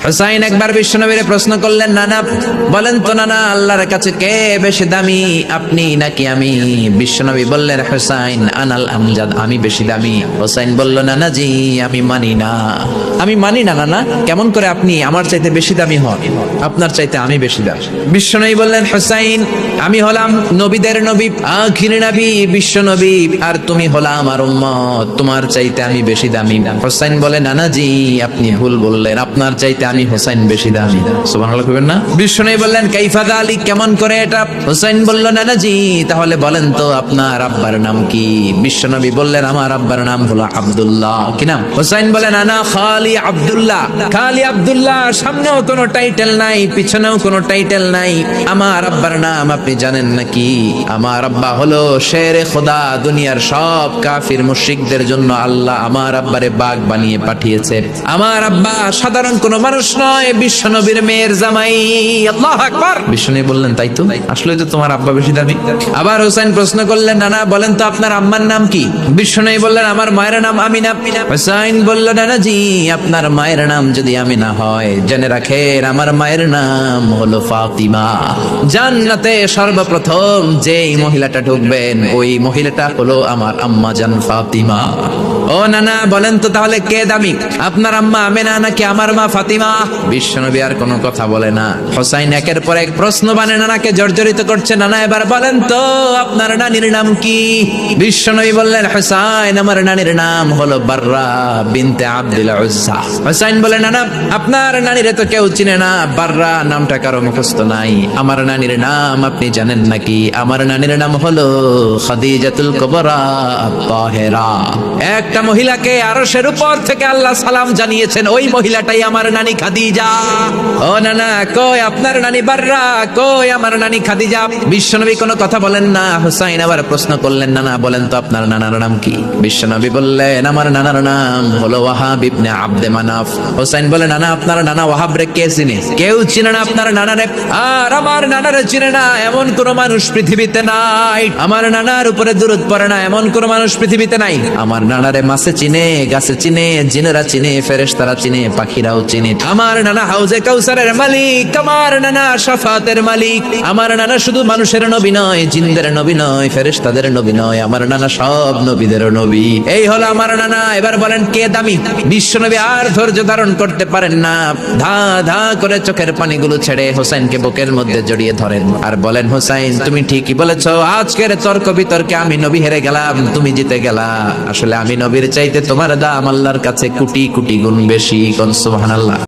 হুসাইন একবার বিশ্বনবীরে প্রশ্ন করলেন, নানা বলেন তো নানা, আল্লাহর কাছে কে বেশি দামি, আপনি নাকি আমি? বিশ্বনবী বললেন, হুসাইন আনাল আমজাদ, আমি বেশি দামি। হুসাইন বলল, নানা জি আমি মানি না, আমি মানি না নানা। কেমন করে আপনি আমার চাইতে বেশি দামি হন? আপনার চাইতে আমি বেশি দামি। বিশ্বনবী বললেন, হুসাইন আমি হলাম নবীদের নবী, আখিরি নবী বিশ্বনবী, আর তুমি হলা আমার উম্মত, তোমার চাইতে আমি বেশি দামি। হুসাইন বলে, নানা জি আপনি ভুল বললেন, আপনার চাইতে আমি হুসাইন বেশি দামি। সুবহানাল্লাহ কইবেন না? বিশ্বনবী বললেন, কাইফা যালিক, কেমন করে এটা? হুসাইন বলল, নানা জি তাহলে বলেন তো আপনার আব্বার নাম কি? বিশ্বনবী বললেন, আমার আব্বার নাম হলো আব্দুল্লাহ। কি নাম? হুসাইন বলেন, নানা খালি আব্দুল্লাহ, খালি আব্দুল্লাহ, সামনেও কোনো টাইটেল নাই, পিছনেও কোনো টাইটেল নাই। আমার আব্বার নাম আপনি জানেন নাকি? আমার আব্বা হলো শেরে খোদা, দুনিয়ার সব কাফির মুশরিকদের জন্য আল্লাহ আমার আব্বারে বাঘ বানিয়ে পাঠিয়েছে। আমার আব্বা সাধারণ কোনো মানুষ নয়, বিশ্বনবীর মেয়ের জামাই। আল্লাহু আকবার। বিশ্বনবী বললেন, তাই তো, আসলে তো তোমার আব্বা বেশি দামি। আবার হুসাইন প্রশ্ন করলেন, নানা বলেন তো আপনার আম্মার নাম কি? বিশ্বনবী বললেন, আমার মায়ের নাম আমিনা। হুসাইন বলল, নানা জি আপনার মায়ের নাম যদি আমিনা হয়, জেনে রাখেন আমার মায়ের নাম হলো ফাতিমা। জান্নাতে সর্বপ্রথম যেই মহিলাটা ঢুকবেন ওই মহিলাটা হলো আমার আম্মা জান ফাতিমা। ও নানা বলেন তো তাহলে কে দামি, আপনার আম্মা আমিনা নাকি আমার মা ফাতিমা? বিশ্বনবী আর কোনো কথা বলে না। হুসাইন একের পর এক প্রশ্ন বানে নানাকে জর্জরিত করছে। নানা এবার বলেন তো আপনার নানির নাম কি? বিশ্বনবী বললেন, হুসাইন আমার নানির নাম হলো বাররা বিনতে আব্দুল উজ্জা। হুসাইন বলে, নানা আপনার নানিরে তো কেউ চিনে না, বাররা নামটা কারো মুখস্থ নাই। আমার নানির নাম আপনি জানেন নাকি? আমার নানির নাম হলো খাদিজাতুল কুবরা আত-তাহেরা। একটা মহিলাকে আরশের উপর থেকে আল্লাহ সালাম জানিয়েছেন, ওই মহিলাটাই আমার নানি খাদিজা। ও নানা কই আপনার নানি বাররা, কই আমার নানি খাদিজা? বিশ্বনবী কোনো কথা বলেন না। হুসাইন আবার প্রশ্ন করলেন, নানা বলেন তো আপনার নানার নাম কি? বিশ্বনবী বললেন, আমার নানার নাম হলো ওয়াহাব ইবনে আব্দে মানাফ। হুসাইন বলে, নানা আপনার নানা ওয়াহাব রে কে চিনে? কেউ চিনে না আপনার নানারে। আর আমার নানারে চিনে না এমন কোন মানুষ পৃথিবীতে নাই। আমার নানার উপরে দুরূদ পড়ে না এমন কোন মানুষ পৃথিবীতে নাই। আমার নানারে মাছে চিনে, গাছে চিনে, জিনেরা চিনে, ফেরেশতারা চিনে, পাখিরাও চিনে। আমার নানা হাউজে কাউসারের মালিক, আমার নানা শাফাতের মালিক। আমার নানা শুধু মানুষের নবী নয়, জিনদের নবী নয়, ফেরেশতাদের নবী নয়, আমার নানা সব নবীদের নবী। এই হলো আমার নানা। এবার বলেন কে দামি? বিশ্বনবী আর ধৈর্য ধারণ করতে পারেন না, ধা ধা করে চোখের পানিগুলো ছেড়ে হুসাইনকে বুকের মধ্যে জড়িয়ে ধরেন আর বলেন, হুসাইন তুমি ঠিকই বলেছো, আজকের তর্ক বিতর্কে আমি নবী হেরে গেলাম, তুমি জিতে গেলা। আসলে আমি নবীর চাইতে তোমার দাম আল্লাহর কাছে কোটি কোটি গুণ বেশি। সুবহানাল্লাহ।